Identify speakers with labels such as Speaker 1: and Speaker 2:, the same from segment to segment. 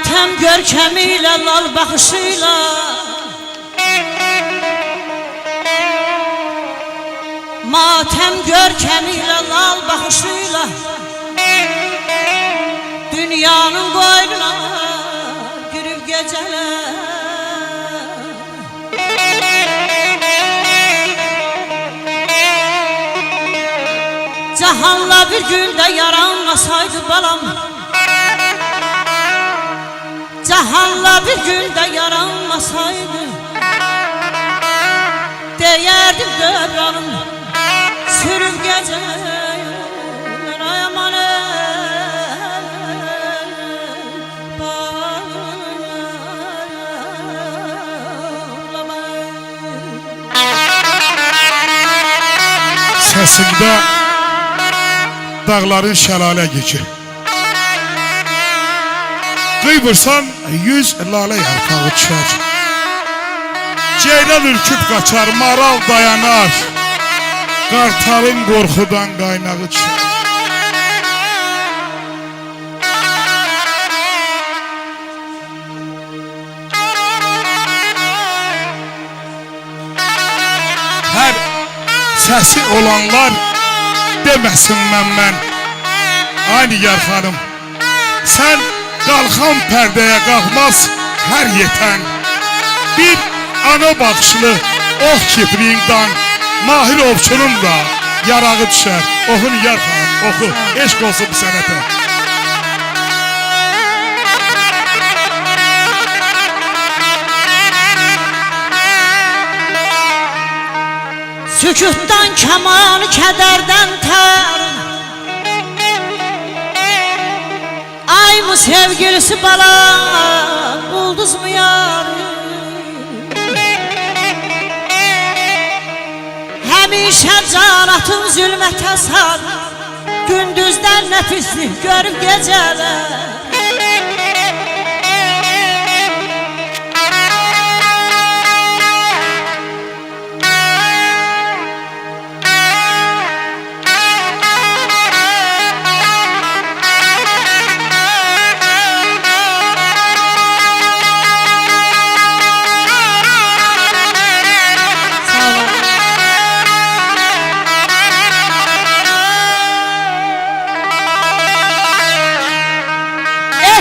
Speaker 1: Matəm görkəmilə, lal baxışıyla Matəm görkəmilə, lal baxışıyla Dünyanın qoynuna girib gecələr Cahanla bir gündə yaranmasaydı balam Cahanla bir gündə yaranmasaydı Deyərdim dövranım sürüb gecələr Ay aman
Speaker 2: Səsində dağların şəlalə geçi Qıyvırsan 100 lalə yarpağı düşər Ceylan ürküb qaçar, maral dayanar Qartalın qorxudan qaynağı düşər Hər səsi olanlar deməsin mən Ay Nigar xanım Sən qalxan pərdəyə qalxmaz hər yetən Bir ana baxışlı ox kipriğindən Mahir ovçunun da yarağı düşər Oxu Nigar xanım, oxu, eşq olsun bu sənətə
Speaker 1: Sükutdan kaman, kədərdən tər Ay mı sevgilisi bala, ulduz mu yar Həmişə canatın zülmətə sar Gündüzdən nəfislik görüb gecələr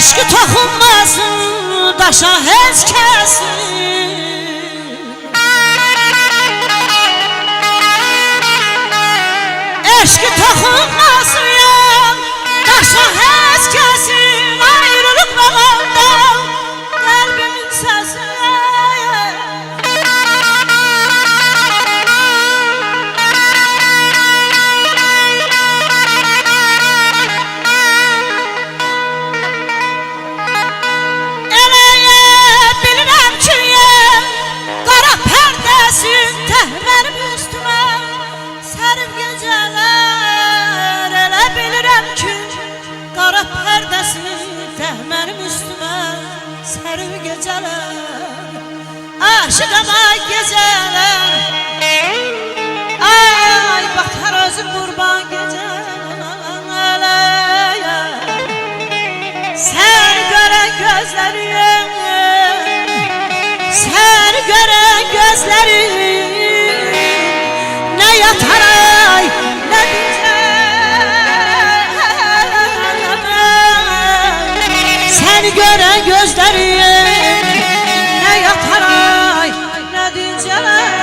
Speaker 1: Eşki toxunmasın daşa heç kəsin Eşki toxunmasın daşa heç kəsin Ayrılıq bağaldan qəlbimin səsi Mənim üstümə sərib gecələr Aşıqam ay gecələr Ay baxar özüm qurban gecələr Sən görən gözlərim Sən görən gözlərim Nə yatar ay, nə biter Səni görən gözlərim Nə yatar ay, nə dincələr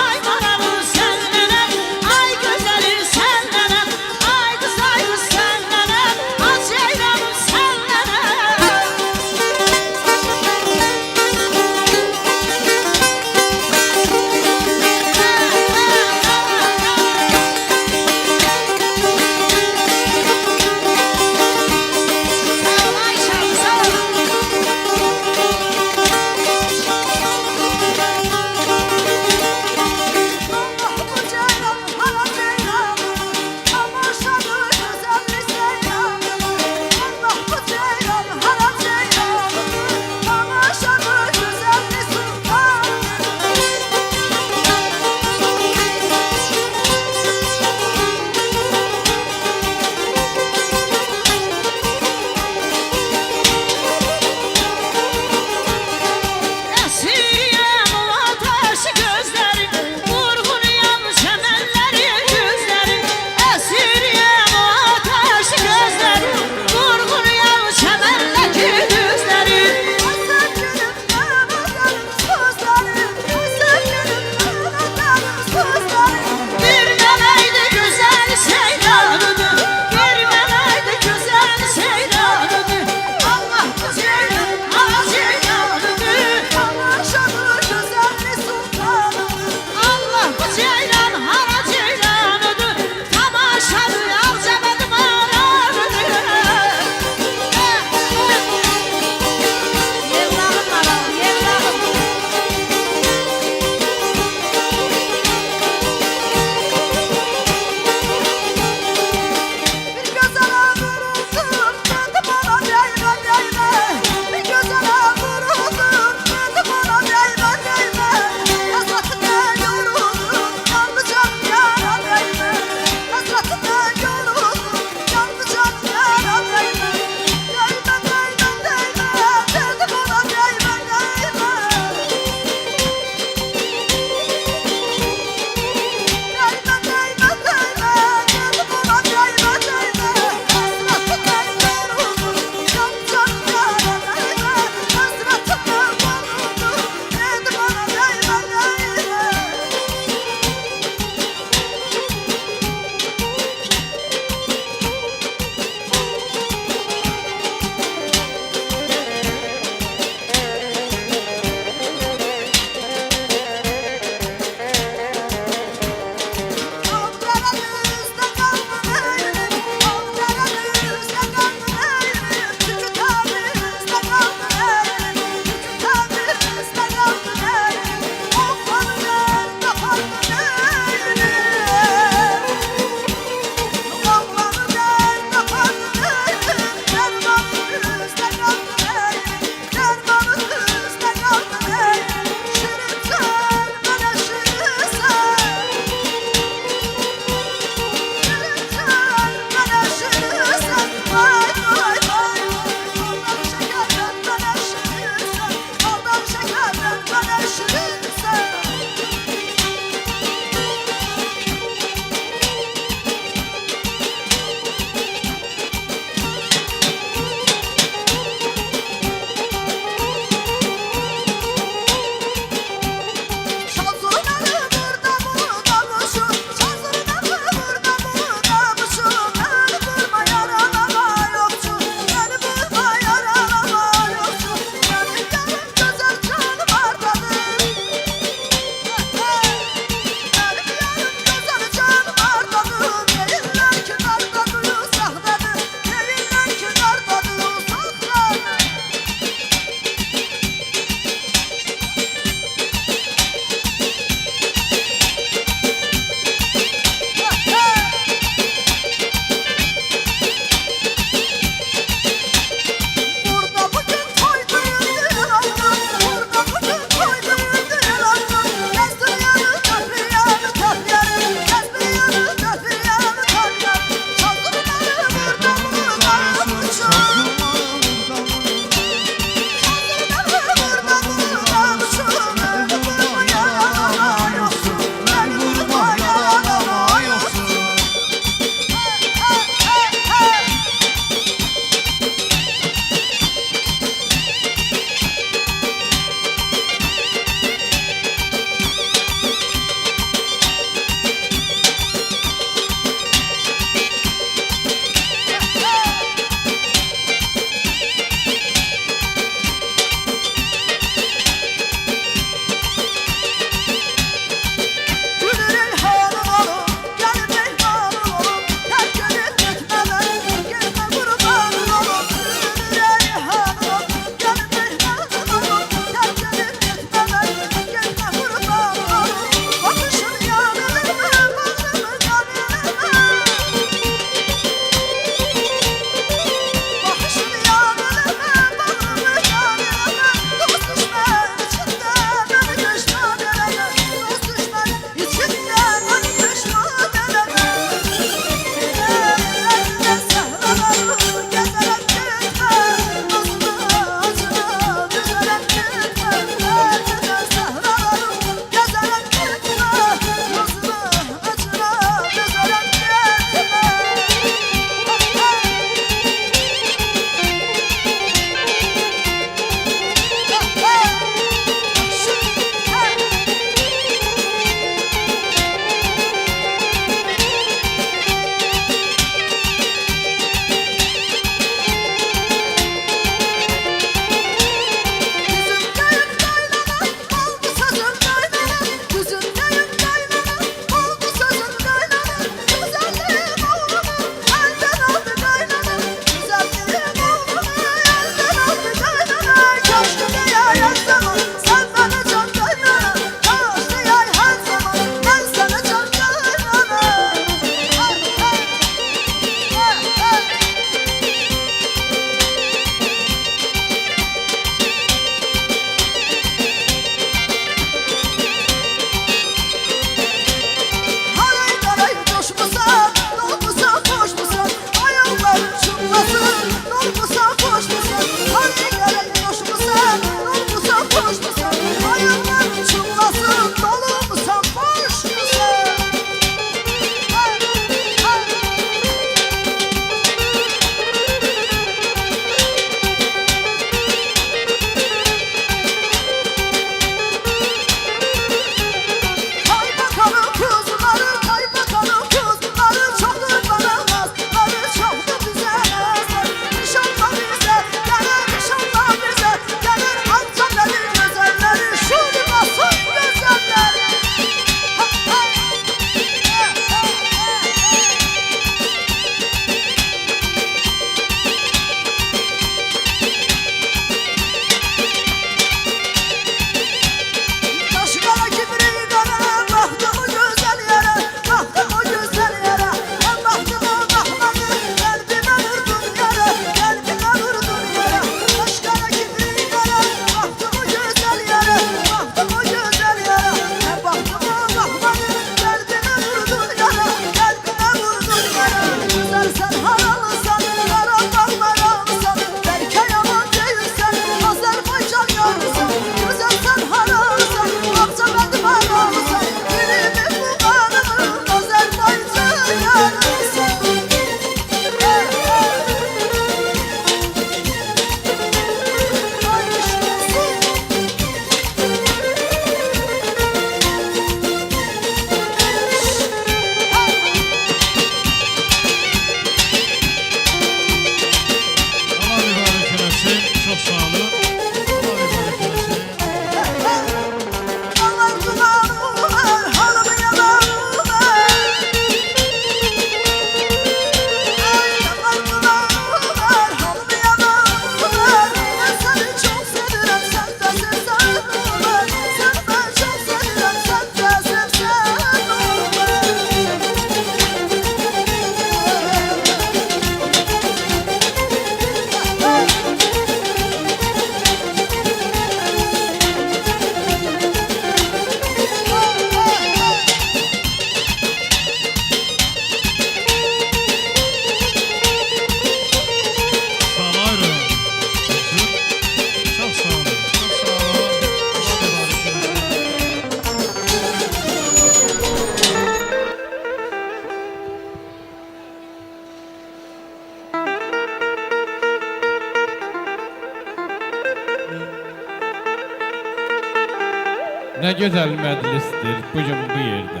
Speaker 3: Nə gözəl məclisdir bugün bu yerdə.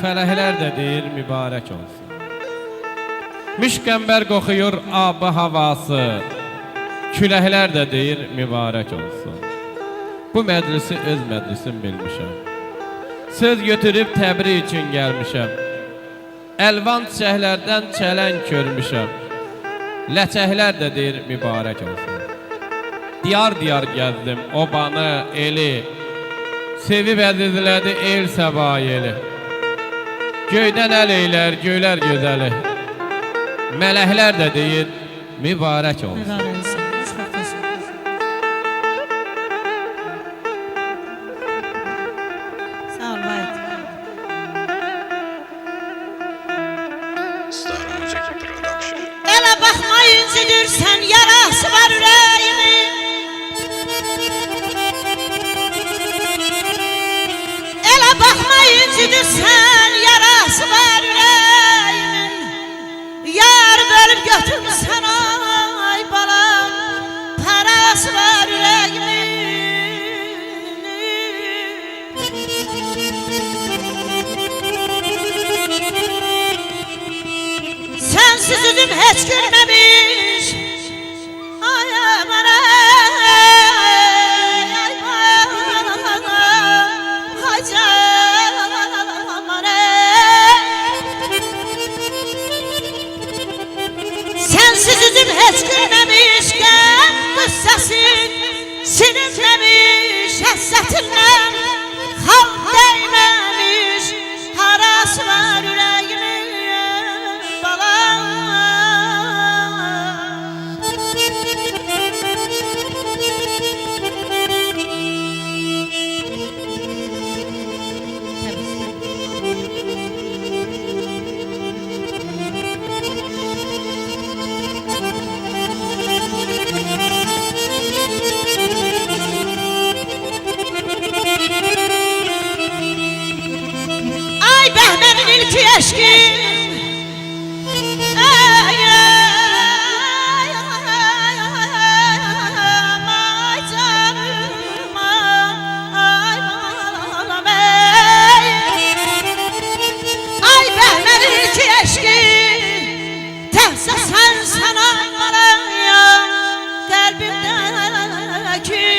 Speaker 3: Fələhlər də deyir mübarək olsun. Müşkəmbər qoxuyur abı havası. Küləklər də deyir mübarək olsun. Bu məclisi öz məclisim bilmişəm. Söz götürüb təbrik üçün gəlmişəm. Əlvan çiçəklərdən çələng görmüşəm. Ləçəklər də deyir mübarək olsun. Diyar diyar gəzdim obanı, eli. Sevib əzizlədi el səbayeli. Göydən əl eylər, göylər gözəli. Mələklər də deyir mübarək olsun.
Speaker 1: Mübarək olsun. Çox təşəkkür. Sağ ol, Vahid.
Speaker 4: Star Music Production.
Speaker 1: Elə baxmayınca sən yarası var ürəyimin. Elə baxmayınca sən yarası var ürəyimin. Yar bölüb götürmüsən ay balam, parası var ürəyimin. Sensiz üzüm hiç gülmemiş. Ay aman ay, ay aman ay, aman ay. Sensiz üzüm hiç gülmemiş. Gəm qıssasın silinmemiş. Həssətindən xal değmemiş. Harası var ürəyimin balam. Ay Bəhmənin ilki eşkin. Ay ay ay ay ay canım ay balam ey. Ay Bəhmənin ilki eşkin. Təhsə sən sana ya qəlbimdəki.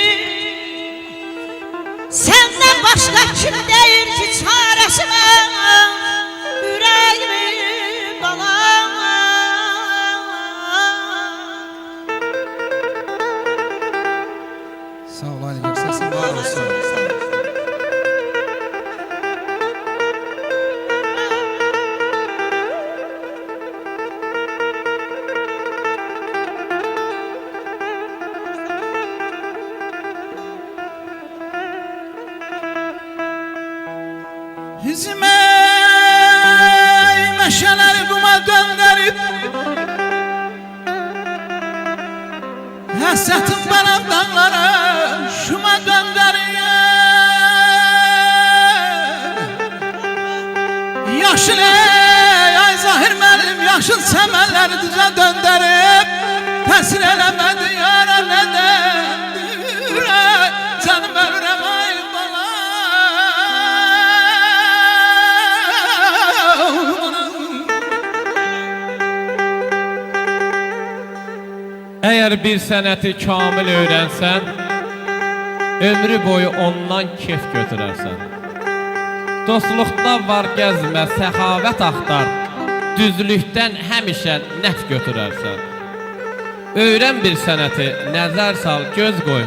Speaker 1: Senden başka kim değil ki çaresi var yüreğimin balam.
Speaker 5: Sağ ol Ali Gök, sesin var olsun. Hizme meşeleri kuma döndürüp Həsətim bana dağlara şuma döndürüyor. Yaşıl ey ay zahir mənim yaşıl səməlləri düzə döndürüp Təsir eləmədi yara nədən ürək canım ölürəm ay bala.
Speaker 3: Əgər bir sənəti kamil öyrənsən, ömrü boyu ondan kef götürərsən. Dostluqda var gəzmə, səxavət axtar, düzlükdən həmişə nəf götürərsən. Öyrən bir sənəti, nəzər sal, göz qoy.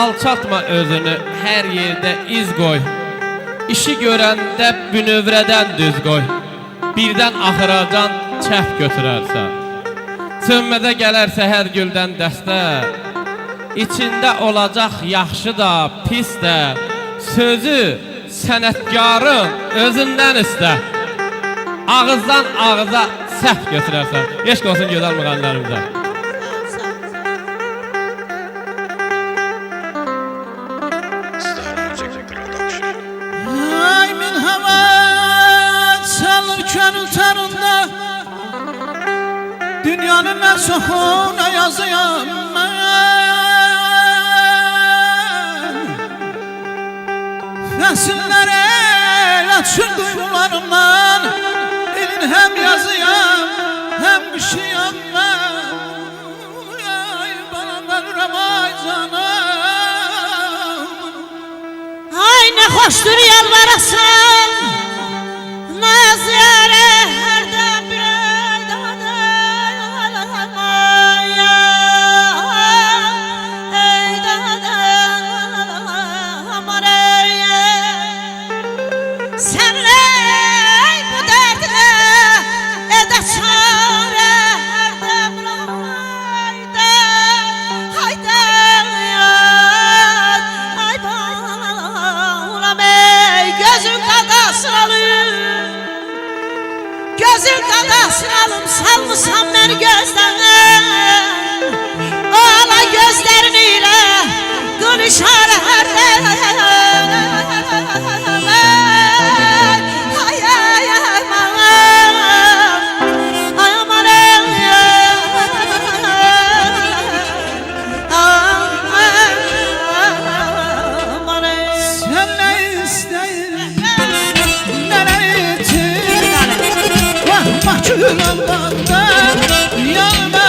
Speaker 3: Alçatma özünü, hər yerdə iz qoy. İşi görəndə bünövrədən düz qoy. Birdən axıracan çəf götürərsən. Sönmədə gələrsə hər güldən dəstə, İçində olacaq yaxşı da, pis də, Sözü sənətkarın özündən istə. Ağızdan ağıza səhv götürərsən. Eşq olsun gözəl müğənnilərimizə.
Speaker 4: Star Music Production.
Speaker 5: Ay min hava çalır könül tarında, dünyanın mən soxuna yazıyam mən. Nesillərə yatışır duygularımdan. Elin hem yazıyam, hem kışıyam ben. Ay bana ölürəm ay canım.
Speaker 1: Ay ne hoştur yalvarasın naz yâre her dem bir gözün qadasını alım salmışam beni gözden. Ağla gözlerin ile dur işare her dem. Ay ay ay aman ay aman
Speaker 5: Sen ne isteyin, nereye için? Vah mahkum olmanda, yanma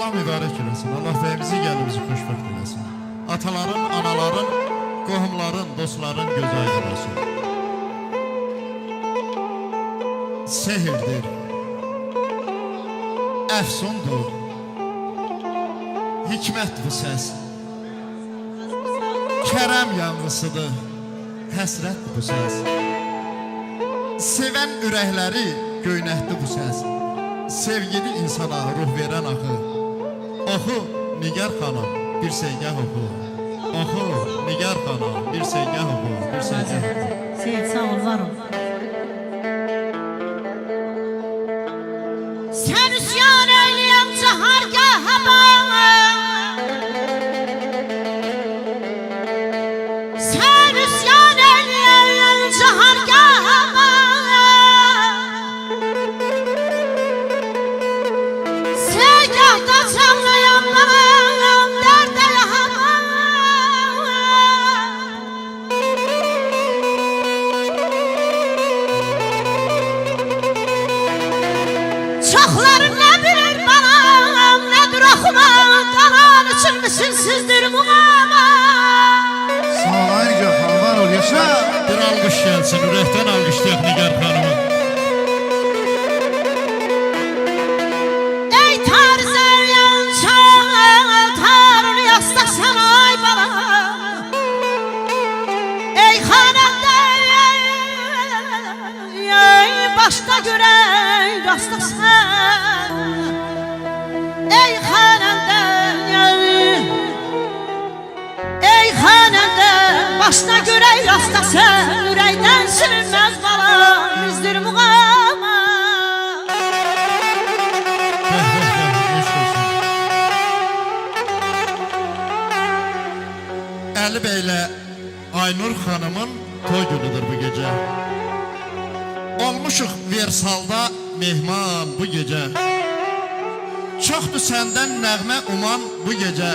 Speaker 6: Allah mübarək eləsin. Allah bəyimizi, gəlimizi xoşbəxt eləsin. Ataların, anaların, qohumların, dostların gözü aydın olsun. Sehirdir, əfsundur, hikmət bu səs. Kərəm yanğısıdır, həsrətdir bu səs. Sevən ürəkləri göynətdi bu səs. Sevgili insana ruh verən axı. Oxu Nigar xanım, bir segah oxu. Oxu Nigar xanım, bir segah oxu, bir segah oxu.
Speaker 1: Seyit sağ ol, var ol. Sen üsyan eyleyen cahargaha bak. Sen üsyan eyleyen cahargaha bak. Segahda canlayan babam derde yahamam. Çoxların ne bilir balam, nedir oxuman, qalan üçün misilsizdir muğama.
Speaker 6: Sağ ol Nigar xanım, var ol, yaşa. Bir alqış gəlsin, ürəkdən alqışlayaq Nigar xanımı.
Speaker 1: Ey tarzan çal, tarını yastaksan ay balam. Ey xanəndə, ey başda görək rastaksan. Ey xanəndə, ey xanəndə, başda görək rastaksan. Ürəkdən silinməz balam, bizdir muğama.
Speaker 6: Əli bəylə Aynur xanımın toy günüdür bu gecə. Olmuşuq Versalda mehman bu gecə. Çoxdur səndən nəğmə uman bu gecə.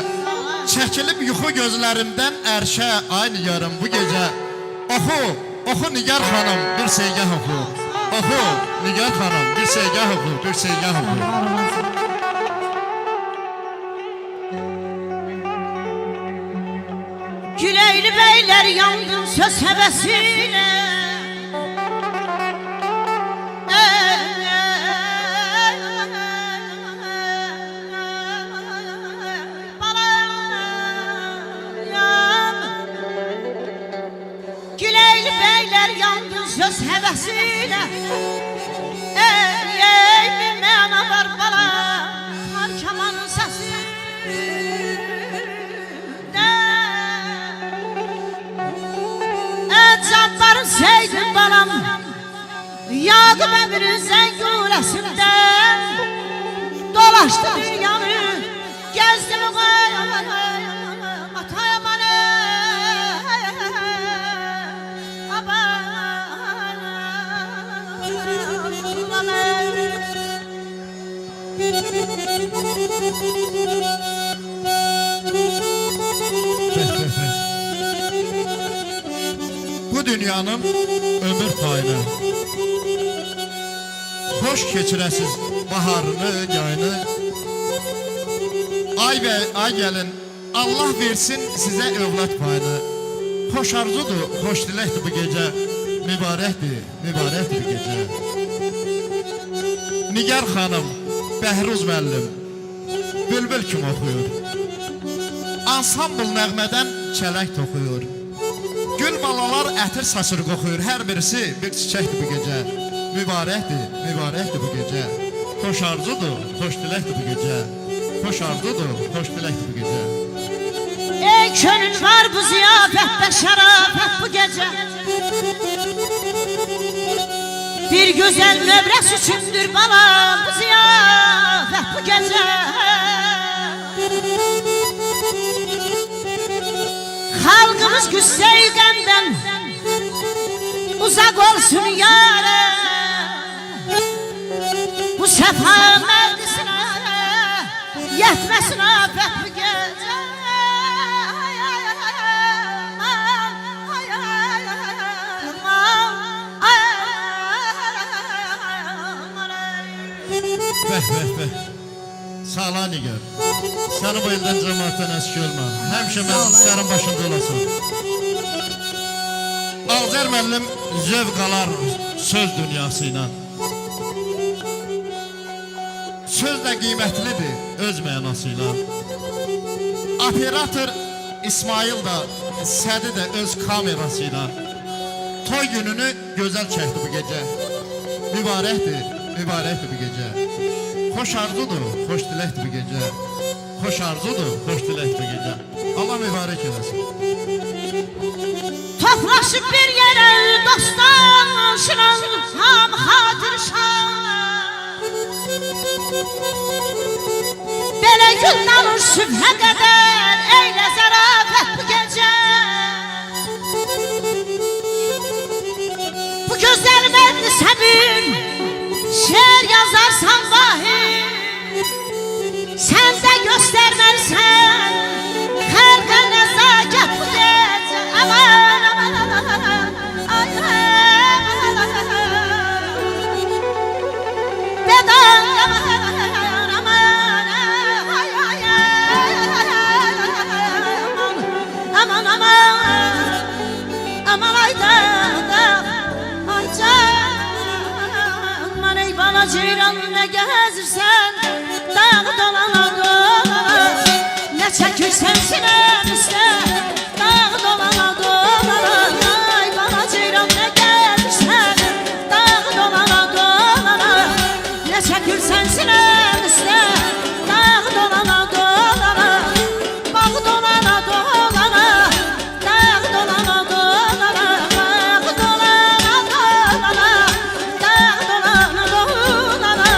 Speaker 6: Çəkilib yuxu gözlərimdən ərşə aynı yarım bu gecə. Oxu, oxu Nigar xanım, bir segah oxu. Oxu Nigar xanım, bir segah oxu, bir segah oxu.
Speaker 1: Güleyli beyler yandın söz hevesiyle. Güleyli beyler yandın söz hevesiyle. Ey bir mena var bala, har kamanın sesi. Canların seydin balam, Yaqub əmirin zənguləsində. Dolaşdı dünyanı, gəzdim atayamanı.
Speaker 6: Bu dünyanın ömür payını, hoş keçirəsiz baharını, yayını. Ay gəlin, Allah versin sizə övlad payını. Xoş arzudur, xoş diləkdir bu gecə. Mübarəkdir, mübarəkdir bu gecə. Nigar xanım, Bəhruz müəllim, bülbül kimi oxuyur. Ansambl nəğmədən çələk toxuyur. Gül balalar ətir saçır qoxuyur. Hər birisi bir çiçəkdir bu gecə. Mübarəkdir, mübarəkdir bu gecə. Xoş arzudur, xoş diləkdir bu gecə. Xoş arzudur, xoş diləkdir bu gecə.
Speaker 1: Ey könül var bu ziyafətdə şərafət bu gecə. Bir güzel mövrəs üçündür bala bu ziyafət bu gecə. Halkımız güzey qəmdən uzak olsun yâre. Bu səfa məclisinə yetməsin afət bu gecə.
Speaker 6: Bəh, bəh, bəh. Sağ ol Nigar. Səni bu ildən cəmaatdan əski olma. Həmişə məclislərin başında olasın. Ağzer müəllim zövq alar söz dünyası ilə. Söz də qiymətlidir öz mənasıyla. Operator İsmail da, Sədi də öz kamerasıyla toy gününü gözəl çəkdi bu gecə. Mübarəkdir, mübarəkdir bu gecə. Xoş arzudur, xoş diləkdir bu gecə. Xoş arzudur, xoş diləkdir bu gecə. Allah mübarək eləsin.
Speaker 1: Toplaşıp bir yere dostan şınan ham hatır şan. Belə gün alır sübhə qədər eylə zərafət bu gecə. Bu gözəl mədli səbin şeir yazarsan vahim. Sen de göstermezsen xalqa nəzakət bu gecə. Aman aman aman aman ay bedan aman aman ay ay aman aman ay da ay can ey bana ceyran ne gezirsen dağ dolana dolana ne çekirsen sinem üstte dağ dolana dolana ay bana ceyran ne gelirsen dağ dolana dolana ne çekirsen sinem üstte dağ dolana dolana bağ dolana dolana dağ dolana dolana bağ dolana dolana dağ dolana dolana.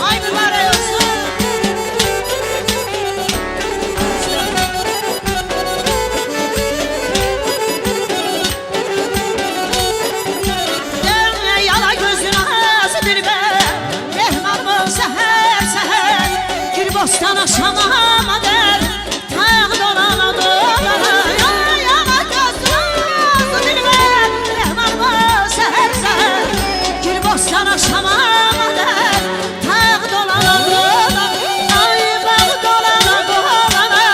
Speaker 1: Ay mübarek olsun. Dönme yala gözün ağzı bir be. Mehman ol seher seher. Gül bostana şamama der. Tağ dolana dolana. Yala gözün ağzı bir be. Mehman ol seher seher. Gül bostana şamama der. Tağ dolana dolana. Ay bağ dolana dolana.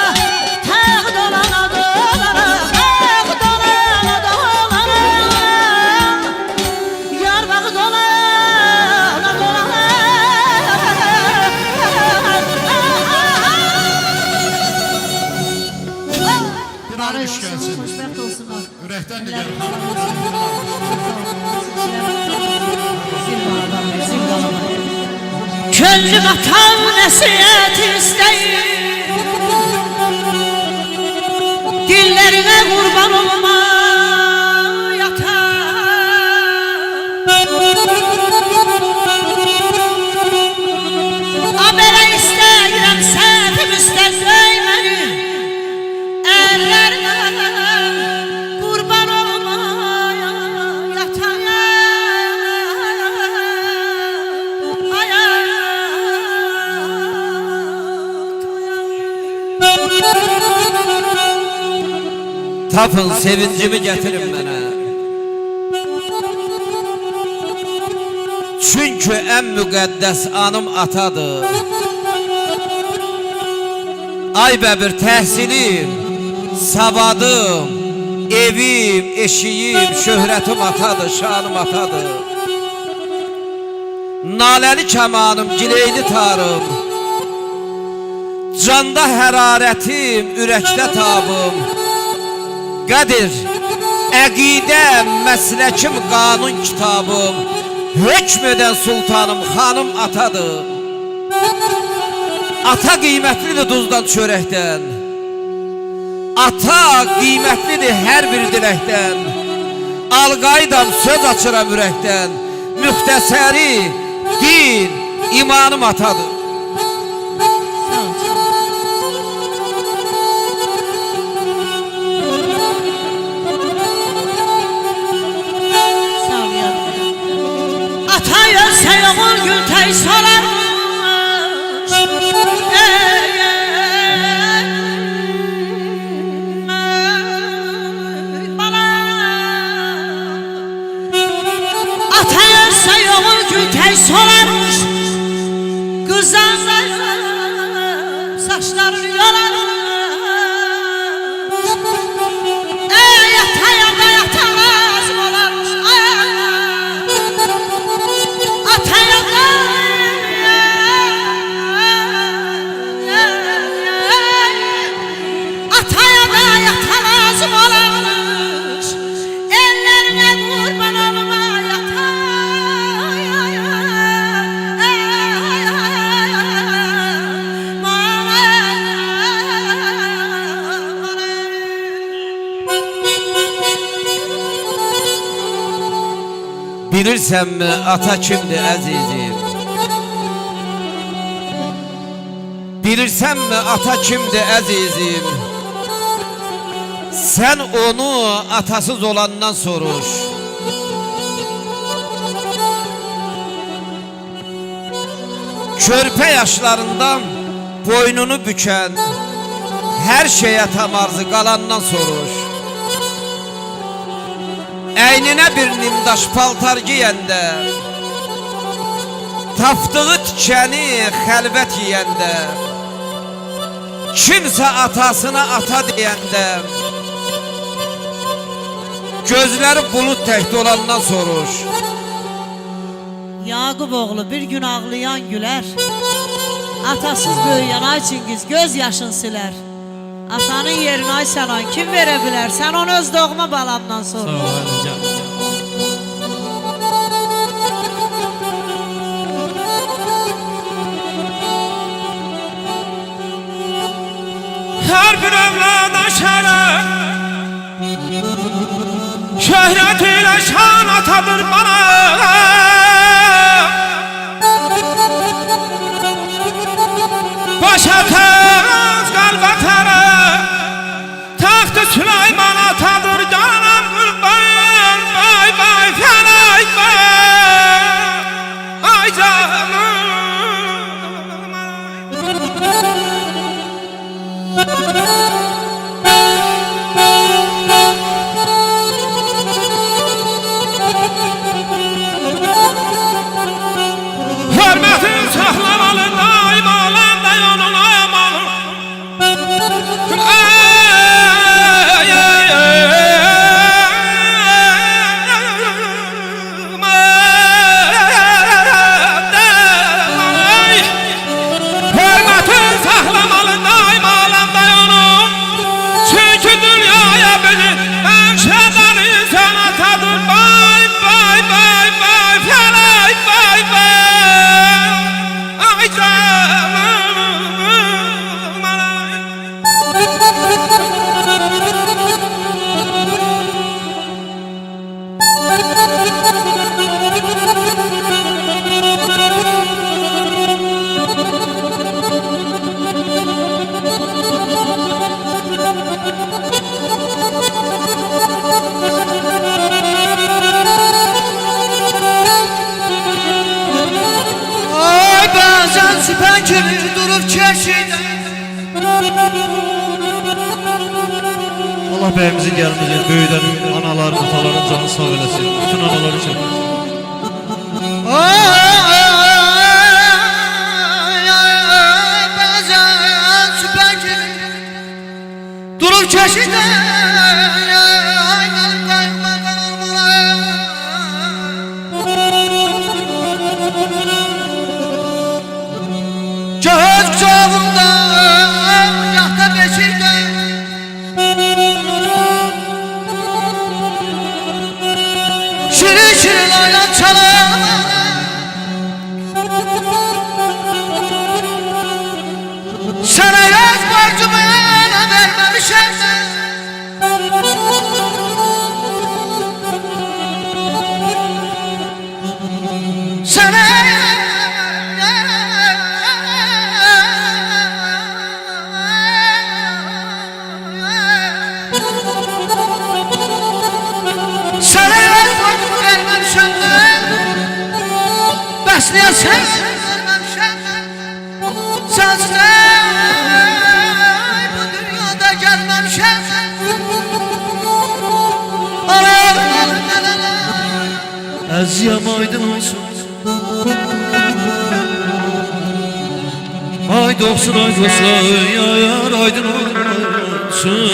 Speaker 1: Tağ dolana dolana. Bağ dolana dolana. Yar bağı dolana dolana.
Speaker 6: Bir almış gəlsin.
Speaker 1: Xoşbəxt olsunlar.
Speaker 6: Ürəkdən Nigar.
Speaker 1: Könlüm atam nəsiyyət istəyir. Dillərinə qurban olma yatar. Abələ istəyirəm səhvim üstə söyməni. Əllərinə qurban olma yatar.
Speaker 3: Tapın sevincimi getirin mənə. Çünkü en müqəddəs anım atadır. Ay bəbir təhsilim, savadım, evim, eşiyim, şöhrətim atadır, şanım atadır. Naləli kəmanım, gileyli tarım, canda hərarətim, ürəkdə tabım. Qədir, əqidəm, məsləkim, qanun kitabım, hükm edən sultanım, xanım atadır. Ata qiymətlidir duzdan çörəkdən, ata qiymətlidir hər bir diləkdən. Alqaydam, söz açıram ürəkdən, müxtəsəri, din, imanım atadır.
Speaker 1: Ata ölsə yoğun gültəy solarmış. Bana
Speaker 3: Bilirsənmi ata kimdir əzizim? Bilirsənmi ata kimdir əzizim? Sən onu atasız olandan soruş. Körpə yaşlarından boynunu bükən, hər şeyə tam arzı qalandan soruş. Əyninə bir nimdaş paltar giyəndə, tapdığı tikəni xəlvət yiyəndə, kimsə atasına ata deyəndə, gözləri bulut təkdə olandan soruş.
Speaker 1: Yaqub oğlu bir gün ağlayan gülər, atasız böyüyen ay Çingiz göz yaşın siler. Atanın yerine ay Sənan kim verə bilər? Sən onu öz doğma balamdan sor.
Speaker 5: Her bir evlada şeref, şöhret ile şan atadır bana. Baş atar, kalp atar, tahtı Süleyman atadır canım kurban. Bay bay felay bay, ay canım. Hürmetin saklamalı daim alanda yolun ayamalı. Ay ay ay. Hürmetin saklamalı daim alanda yolun. Çünkü dünyaya beni enşeden insan atadır. Bay bay bay bay felay bay bay. Ay canım.
Speaker 1: Ay bazen süpen kimi durup çeşide.
Speaker 7: Allah bəyimizin gəlməyəcək, böyüdən anaların, ataların canı sağ eləsin. Bütün anaları için.
Speaker 1: Ay bazen süpen kimi durup çeşide. Göz kucağında yahta beşikte. Şirin şirin aylan çalar. Sana yaz borcumu vermemişim. Sana sana yaz borcumu vermemişim. Besliye sen vermemişim. Sensiz bu dünyada gelmemişim.
Speaker 7: Əziyəm aydın olsun. Ay doğsun ay dostlar, yar aydın olsun.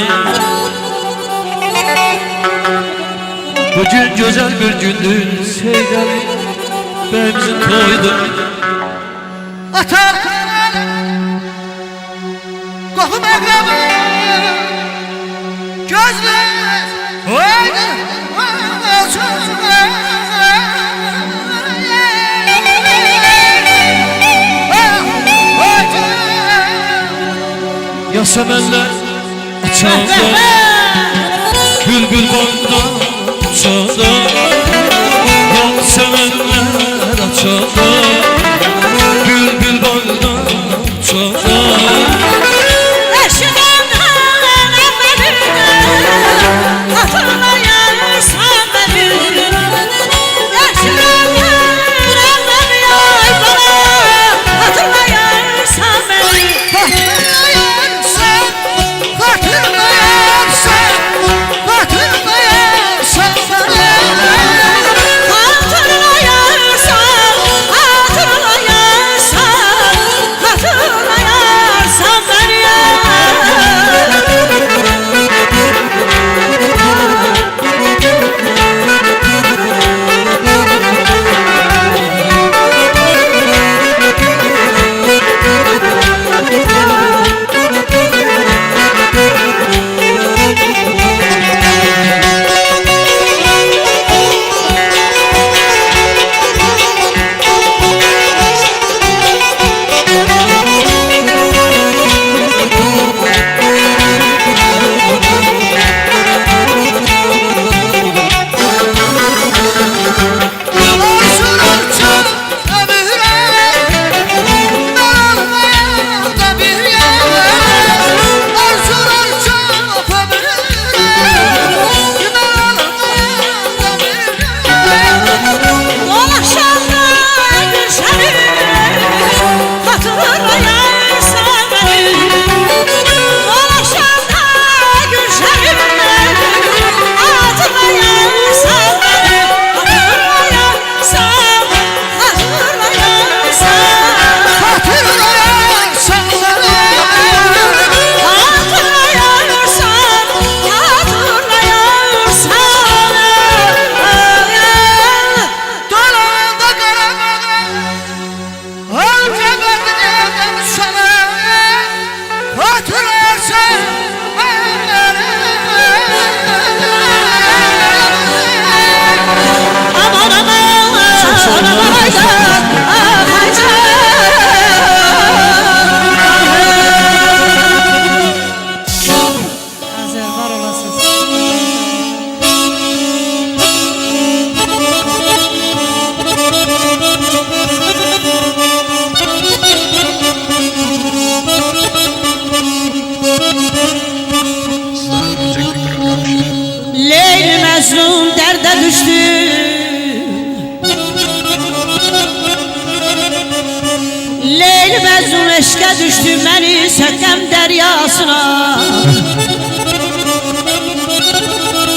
Speaker 7: Bugün güzel bir gündür, Seydəli bəyimizin toyudur.
Speaker 1: Ata Qohum əqrabı Gözlər Oydun olsun.
Speaker 7: Yasemenler açanda, bülbül bağında uçanda, yalnız sen
Speaker 1: düştüm Leyli Mecnun eşkə düştüm Məni səqəm dəryasına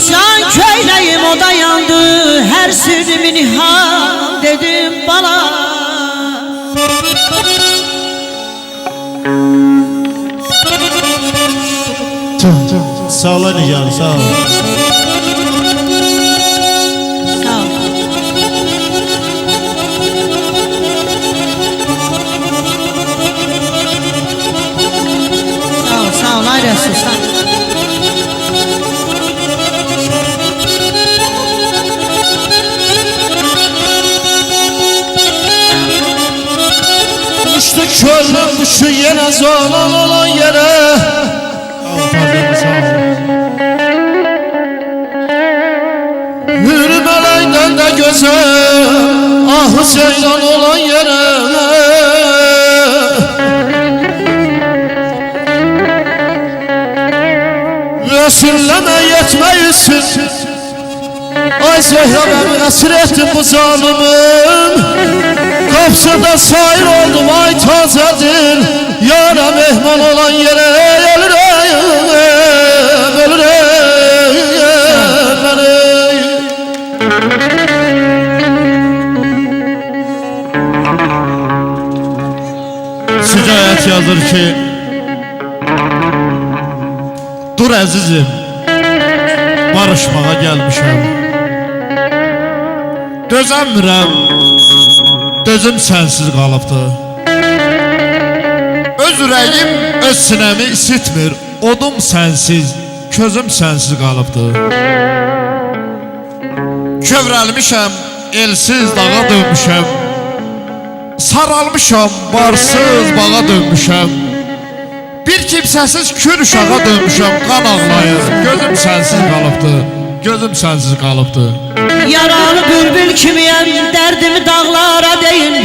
Speaker 1: Can köyləyim o da yandı Hər sürümü nihal dedim bana
Speaker 7: Sağ ol Nigar, sağ ol.
Speaker 1: Sağ ol. Sağ ol, ay Resul, sağ ol.
Speaker 6: Düştü körlüm kuşu yine zalan olan yere. Yürümeleyden de güzel ahı seyran olan yere. Resulüme yetmeyesin Ay Zehra ben esir ettim bu zalimin Kapsıda sayır oldum ay tazedir Yara mehman olan yere ölürüm
Speaker 7: Şikayet yazır ki Dur əzizim Barışmağa gəlmişəm Dözəmirəm Dözüm sənsiz qalıbdı Öz ürəyim öz sinəmi isitmir Odum sənsiz, közüm sənsiz qalıbdı Kövrəlmişəm, elsiz dağa dönmüşəm Saralmışam, barsız bağa dönmüşəm Bir kimsəsiz kür uşağa dönmüşəm Qan ağlayır, gözüm sənsiz qalıbdı Gözüm sənsiz qalıbdı
Speaker 1: Yaralı bülbül kimiyəm Dərdimi dağlara deyin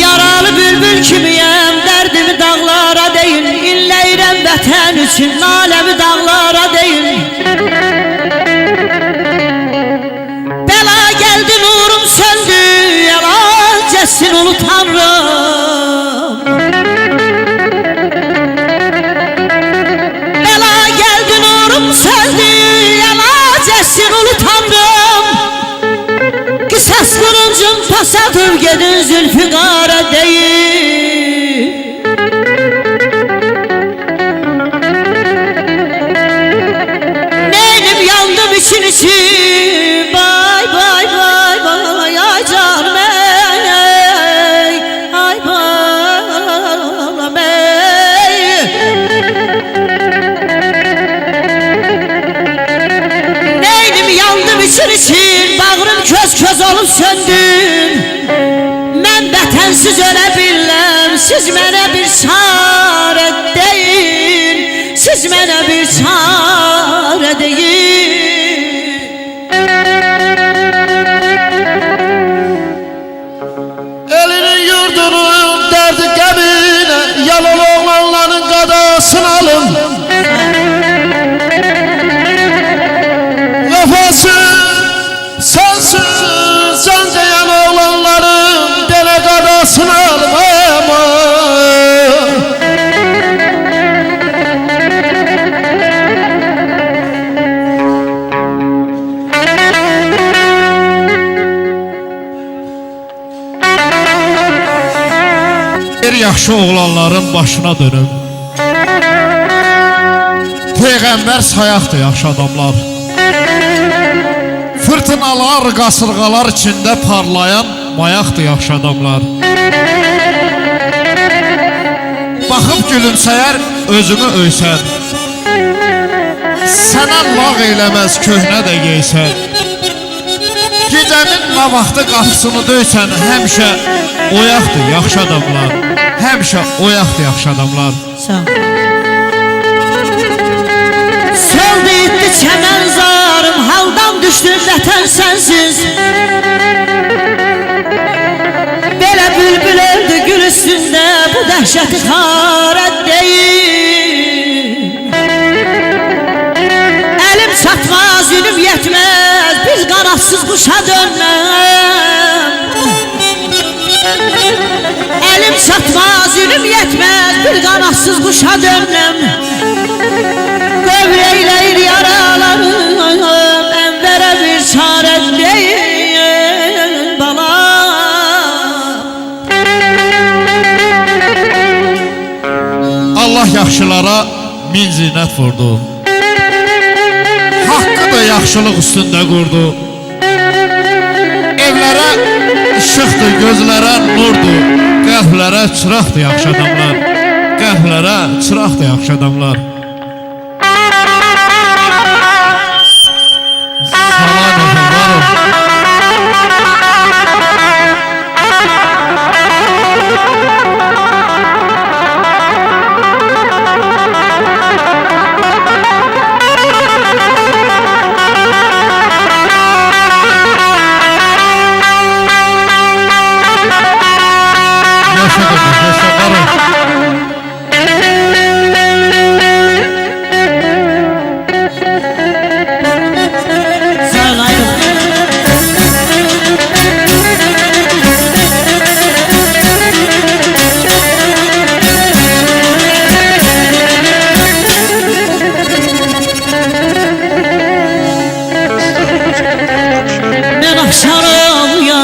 Speaker 1: Yaralı bülbül kimiyəm Dərdimi dağlara deyin İnləyirəm vətən üçün Naləmi dağlara deyin Bəla gəldi nurum söndü Yalan cəsin ulu Tanrım Bəla gəldi nurum söndü Yalan cəsin ulu Tanrım Qisas qılıncım pas atıb gedin Zülfiqara deyil Neynim yandım için için Bay bay bay bay ay canım ey Ay balam ey Neynim yandım için Bağrım köz köz olup söndün Mən vətənsiz ölə biləm Siz mənə bir çarə deyin Siz mənə bir çarə deyin
Speaker 6: Elinin yurdunun derdi gemine Yalan oğlanların qadasını alın Vefasız, sensiz, cancayan oğlanların Dele qadasını alın
Speaker 7: Bir yaxşı oğlanların başına dönüm Peyğəmbər sayaqdır yaxşı adamlar Fırtınalar, qasırğalar içində parlayan mayaqdır yaxşı adamlar Baxıb gülümsəyər, özünü öysən Sənə lağ eləməz, köhnə də geysən Gecənin nə vaxtı qapısını döysən Həmişə oyaqdır yaxşı adamlar Həmişə oyaqdır yaxşı adamlar
Speaker 1: Sağ ol. Soldu itti çəmən zarım Haldan düşdüm vətən sənsiz Belə bülbül öldü gül üstündə Bu dəhşəti xarət deyil Əlim kuşa dönmem. Elim çatmaz, ürüm yetmez, bir kanatsız kuşa dönmem. Kövreyleyir yaralarım, envere bir çare değil bana.
Speaker 7: Allah yaxşılara min zinət vurdu. Haqqı da yaxşılıq üstündə qurdu. Evlərə işıqdır, gözlərə nurdur. Qəlblərə çıraqdır yaxşı adamlar. Qəlblərə çıraqdır yaxşı adamlar. Salam olsun, var ol. Yaşa qardaş, yaşa, var ol.
Speaker 1: Sağ ol ayrım. Ben akşarım ya,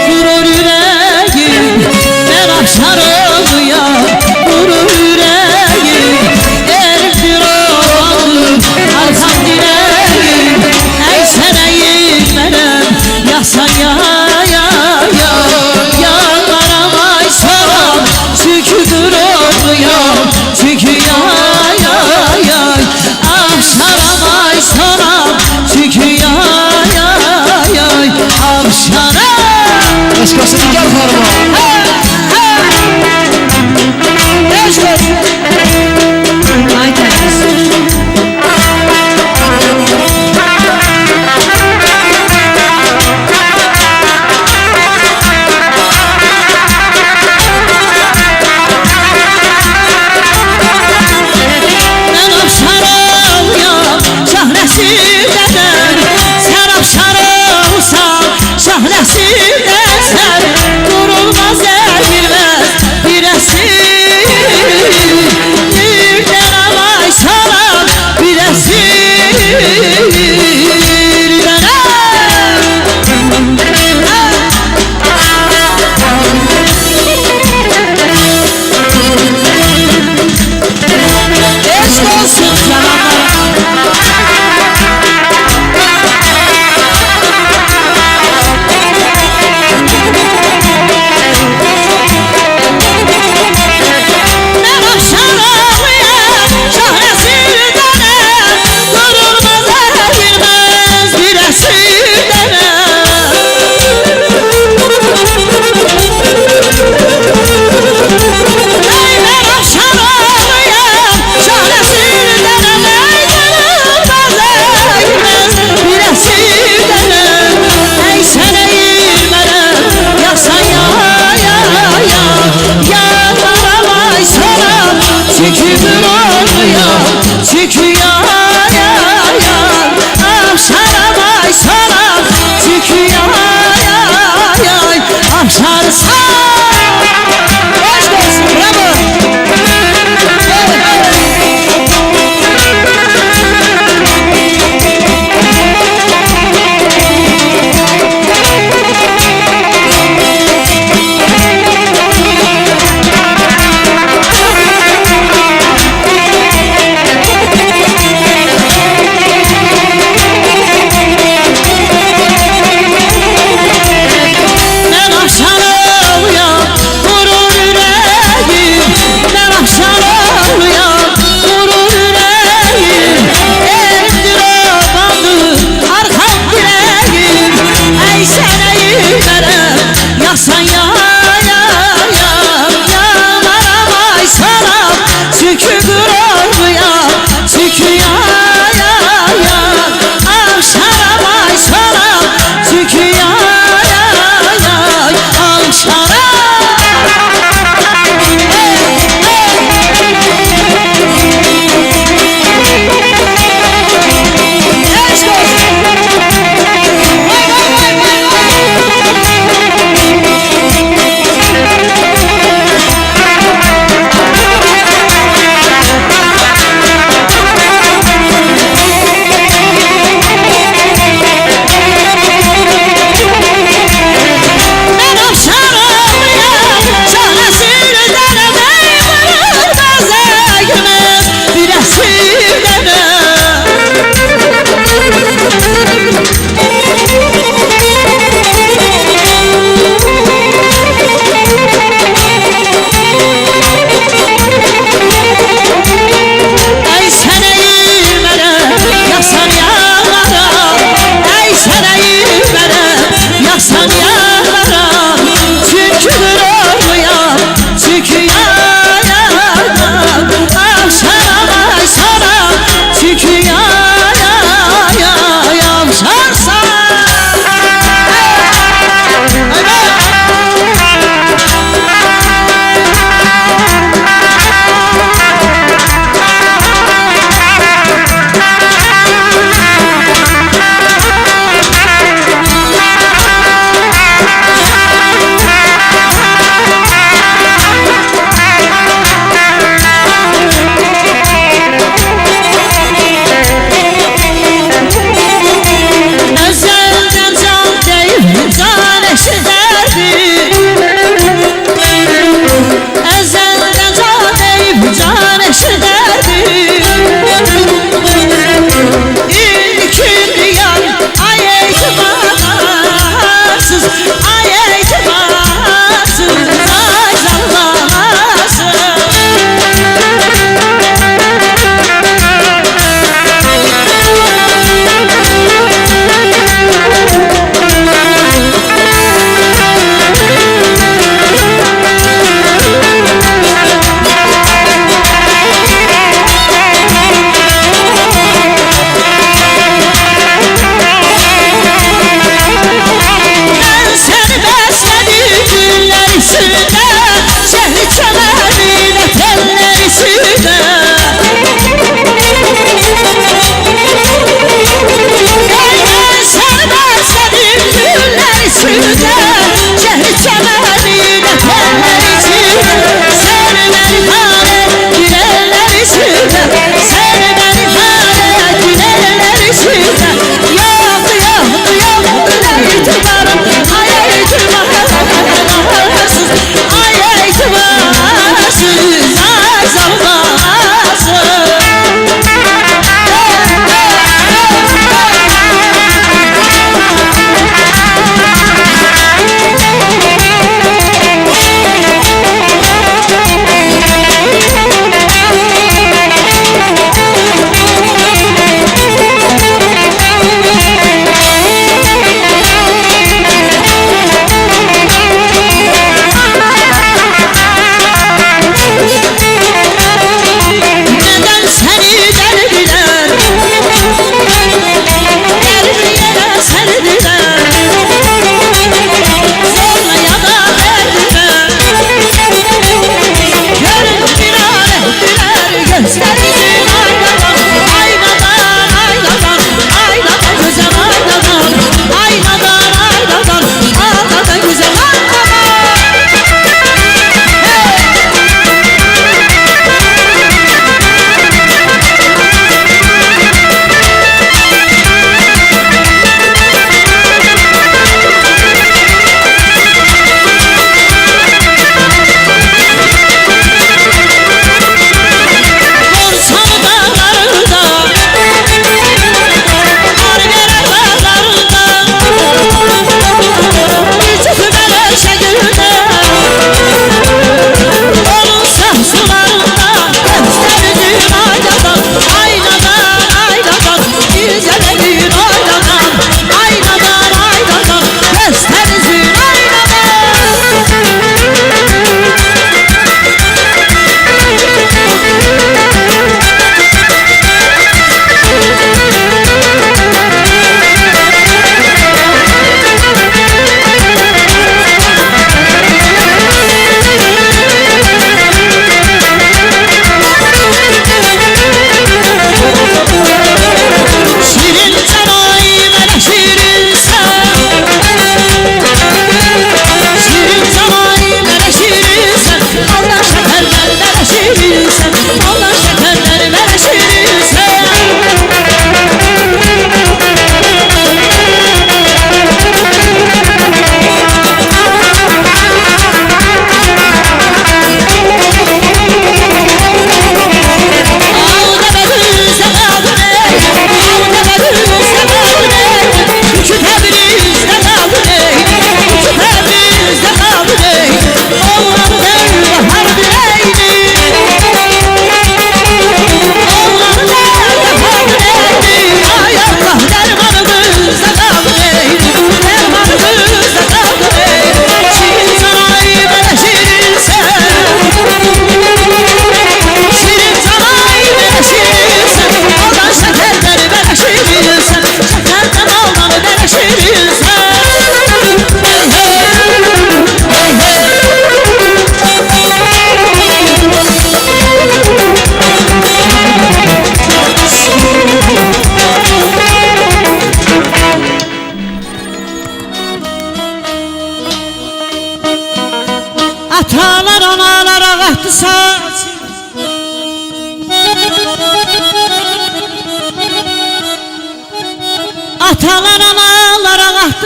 Speaker 1: vurur yüreğim. Ben akşarım ya, vurur yüreğim. Elif bir oğlum, arkam direğim. Ey seneyim benim, yasan ya ya ya. Yanlarım ay soram, çünkü durmuyor. Çünkü ya ya ya. Akşarım ay soram, çünkü ya ya ya. Akşarım.
Speaker 7: Başkasını gel karıma.
Speaker 1: Ay terbiyesiz. Ben apşarım ya, şahrəsindədir. Sən apşarımsan, şahrəsindəsən.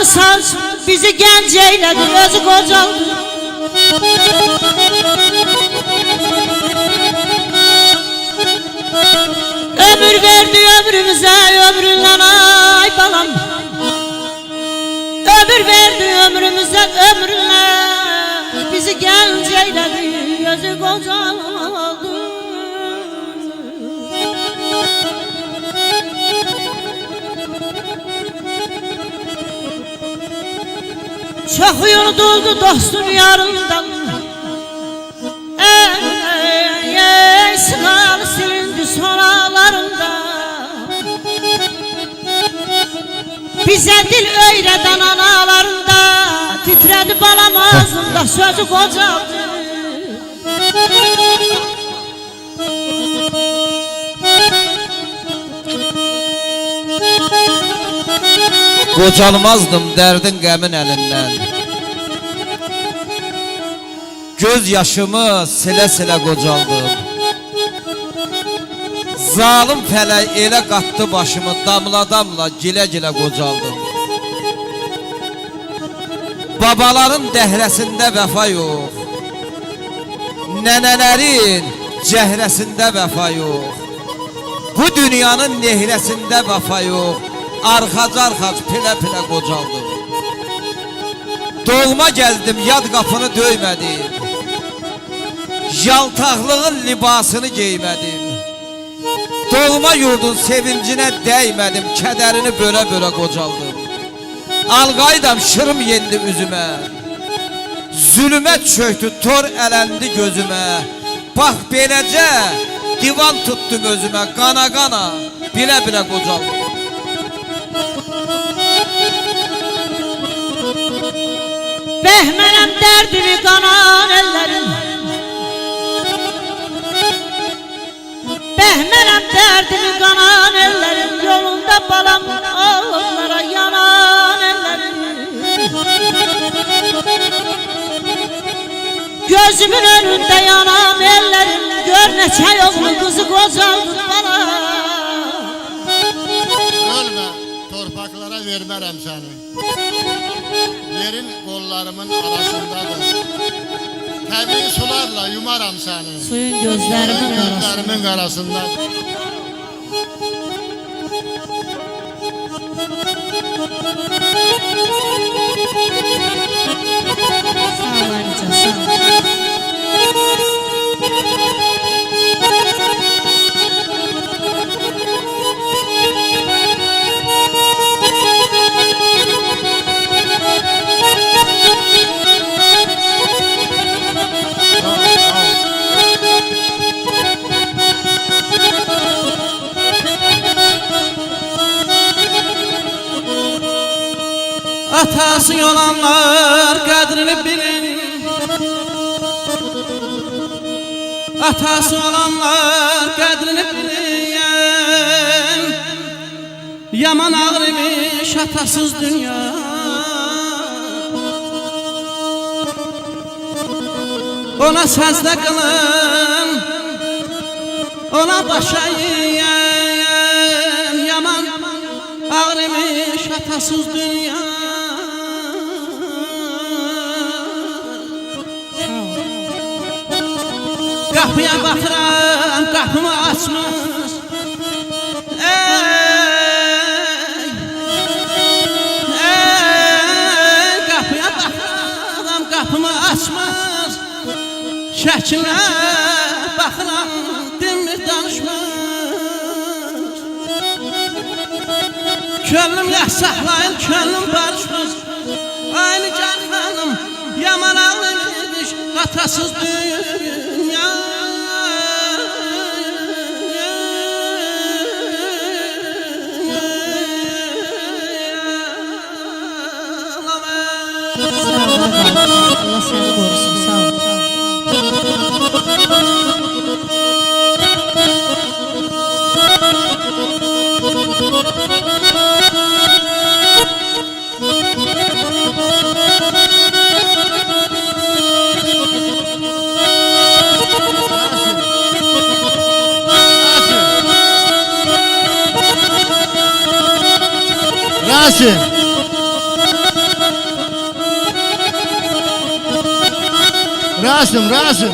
Speaker 1: saç bizi genç eyledi, özü qocaldı. Ömür verdi ömrümüze, ömründen ay balam. Ömür verdi ömrümüze, ömründen bizi genç eyledi, özü qocaldı. Çok yoruldu dostun yarından. Ey sınalı silindi soralarında. Bize dil öyreden analarında, titredi balam ağzında, sözü qocaldı.
Speaker 3: Qocalmazdım dərdin qəmin əlindən. Göz yaşımı silə-silə qocaldım. Zalim fələk elə qatdı başımı, damla-damla, gilə-gilə qocaldım. Babaların dəhrəsində vəfa yox, nənələrin cəhrəsində vəfa yox, bu dünyanın nehrəsində vəfa yox. Arxac-arxac, pilə-pilə qocaldım. Doğma gəldim, yad qapını döymədim. Yaltaqlığın libasını geymədim. Doğma yurdun sevincinə dəymədim, kədərini bölə-bölə qocaldım. Alqaydam şırım yendi üzümə, zülümət çöktü, tor ələndi gözümə. Bax beləcə divan tutdum özümə, qana-qana, bilə-bilə qocaldım.
Speaker 1: Behmenem derdimi kanan ellerim, behmenem derdimi kanan ellerim, yolunda balam oğullara yanan ellerim. Gözümün önünde yanan ellerim, gör neçə oğlu kızı qocaldı bana.
Speaker 8: Ölme, torpaklara vermərəm səni. Yerin qollarımın arasındadır. Təbii sularla yumaram səni.
Speaker 1: Suyun gözlerimin arasında.
Speaker 8: Gözlərimin qarasındadır.
Speaker 1: Sağ ol Ayrıca, sağ ol.
Speaker 5: Atası olanlar qədrini bilin. Atası olanlar qədrini bilin. Yaman ağrımış atasız dünya. Ona səzdə qılın, ona başa yiyən. Yaman ağrımış atasız dünya. Kapıya bakıram, kapımı açmış. Kapıya bakıram, kapımı açmış. Şəklə baxıram, dinmir danışmış. Könlüm yasaqlayır, könlüm barışmış. Aynı can xanım, yaman ağlıymış, atasız dünya.
Speaker 1: Allah seni korusun, sağ ol.
Speaker 8: Rasim. Rasim, Rasim.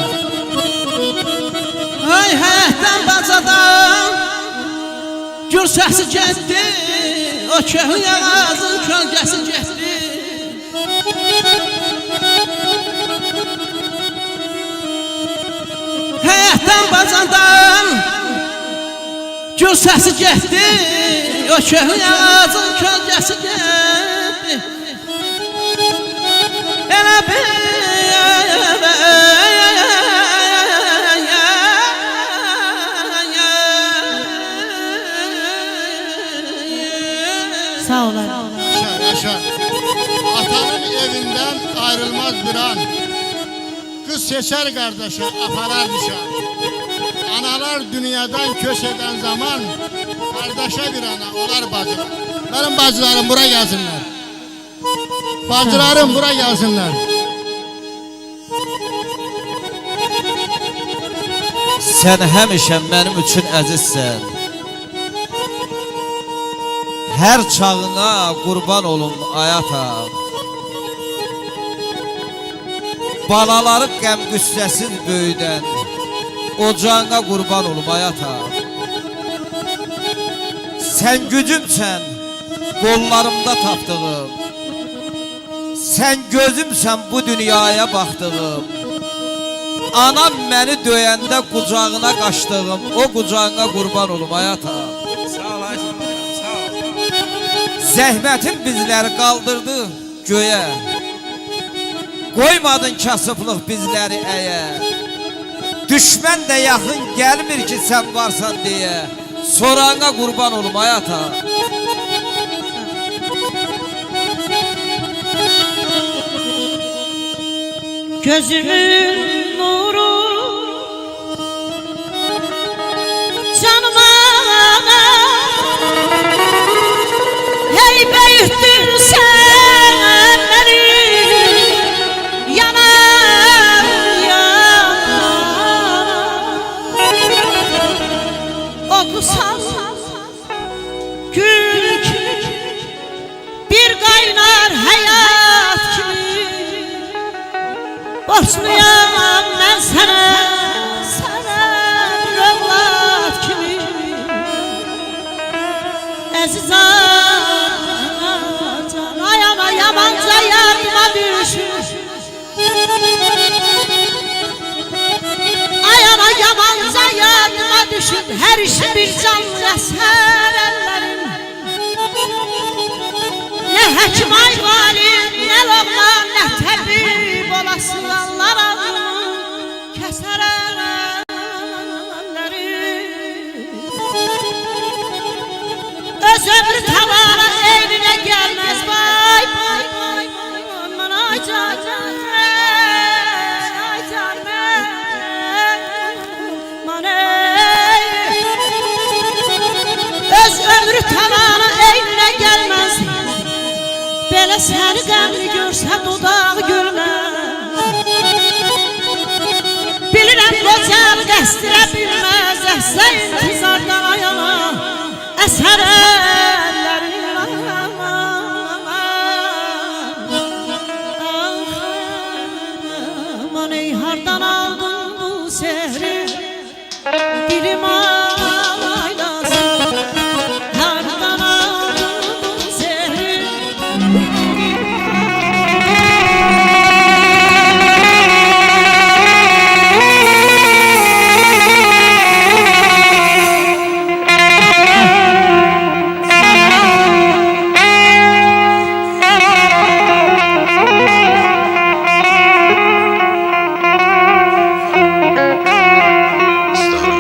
Speaker 5: Ay həyətdən bacadan gür səsi getdi, o köhnə ağacın kölgəsi getdi. Həyətdən bacadan gür səsi getdi, o köhnə ağacın kölgəsi getdi. Elə bir
Speaker 1: Sağ olun.
Speaker 8: Yaşa. Atanın evinden ayrılmaz bir an. Kız seçer kardeşe aparar nişan. Analar dünyadan köş eden zaman kardeşe bir ana olar bacılar. Benim bacılarım buraya gelsinler. Bacılarım buraya gelsinler.
Speaker 3: Sən həmişə mənim üçün əzizsən. Hər çağına qurban olum ayata. Balaları qəm qüssəsiz böyüdən ocağına qurban olum ayata. Sən gücümsən qollarımda tapdığım. Sən gözümsən bu dünyaya baxdığım. Anam məni döyəndə qucağına qaçdığım, o qucağına qurban olum ayata.
Speaker 5: Sağ ol, sağ ol.
Speaker 3: Zəhmətin bizləri qaldırdı göyə. Qoymadın kasıblıq bizləri əyə. Düşmən də yaxın gəlmir ki sən varsan deyə. Sorağına qurban olum ayata.
Speaker 1: Gözümün nuru canıma hey büyüttün sen beni yanar okusam gül gibi bir kaynar hayat gibi. Borçluyam ben sana, sana bir evlat kimi. Əziz anacan, ayana yamanca yarıma düşür. Ayana yamanca yarıma düşür. Her işi bir canlı eser ellerin. Ne hekim ay valim, ne lokman, ne tabip olası Allah adını keser elleri. Öz ömrü tavana eline gelmez vay vay vay aman ay canım ay canım öz ömrü tavana eline gelmez. Belə səni qəmli görsə dodaq gülməz. Bilirəm qocal qəstirə bilməz. Əhsə intizardan ayana əsər əllərin aman ey hardan aldın bu sehri dilim aylasın. Hardan aldın bu sehri
Speaker 4: Star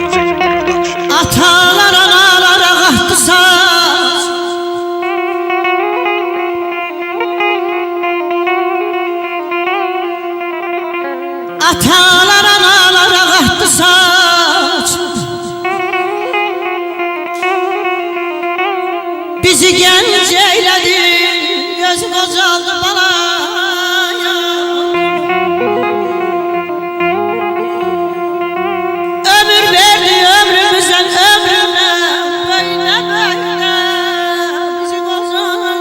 Speaker 4: Music Production.
Speaker 1: atalar analar ağahtı saz. Atalar analar ağahtı saç. Bizi genç eyledi, gözü qocaldı balaya. Ömür verdi ömrümüzden ömrüne, böyle böyle bizi qocaldı.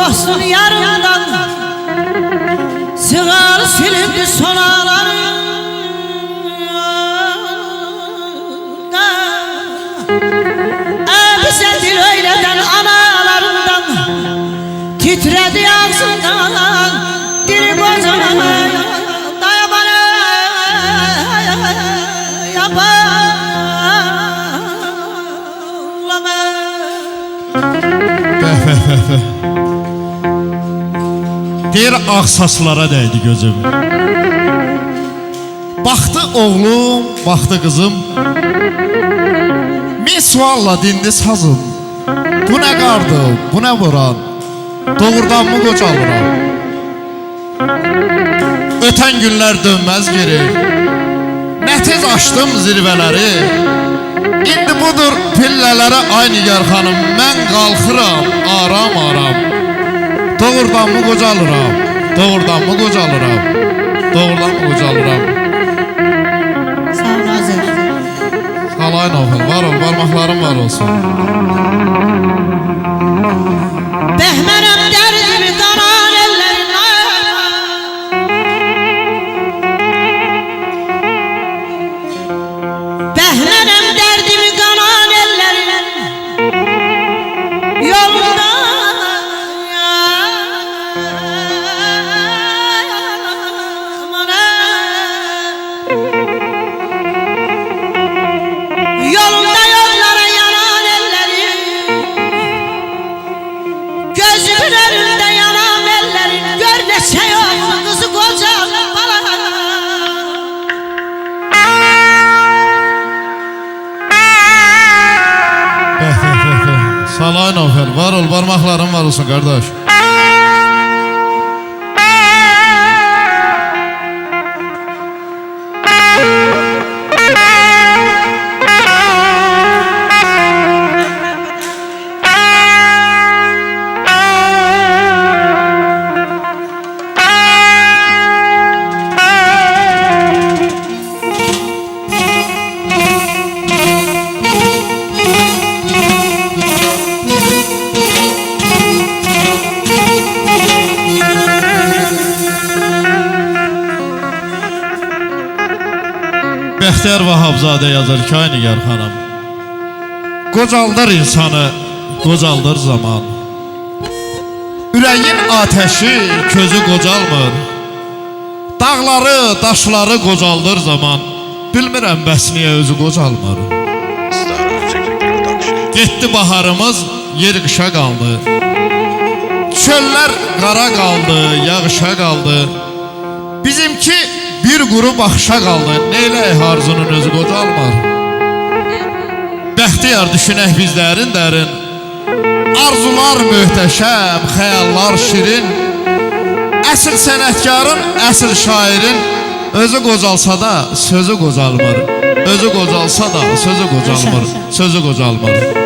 Speaker 1: dostun yarından sığar silindi sonaları bize dil öyleden analarından titredi ağzından dili kocaman dayamana yapalama.
Speaker 7: Deyir ağ saçlara dəydi gözüm. Baxdı oğlum, baxdı qızım. Min sualla dindi sazım. Bu nə qardı, bu nə vuran? Doğrudan mı qocalıram? Ötən günlər dönməz geri. Nə tez açdım zirvələri. İndi budur pillələrə ay Nigar xanım. Mən qalxıram aram-aram. Doğrudan mı qocalıram? Doğrudan mı qocalıram? Doğrudan mı qocalıram?
Speaker 1: Sağ ol Azər.
Speaker 7: Qalay Nofel, var ol, barmaqlarım var olsun.
Speaker 1: Bəhmənəm dərdimi qanan ellərinə Bəhmənəm dərdimi qanan ellərinə Yolunda Yolunda yollara yanan ellerim Gözümün önünde yanan ellerim Gör neçe yok kızı koca bala
Speaker 7: Salay Nofel, var ol, barmaqlarım var olsun qardaş. Bəxtiyar Vahabzadə yazır ki, ay Nigar xanım, qocaldır insanı, qocaldır zaman. Ürəyin ateşi, közü qocalmır. Dağları, daşları qocaldır zaman. Bilmirəm bəs niyə özü qocalmır.
Speaker 4: Starım Müzik Production.
Speaker 7: Getdi baharımız, yer qışa qaldı. Çöllər qara qaldı, yağışa qaldı. Bizimki bir quru baxışa qaldı. Neylək Arzunun özü qocalmır. Bəxtiyar düşünək biz dərin-dərin. Arzular möhtəşəm, xəyallar şirin. Əsl sənətkarın, əsl şairin özü qocalsa da sözü qocalmır. Özü qocalsa da sözü qocalmır. Sözü qocalmır.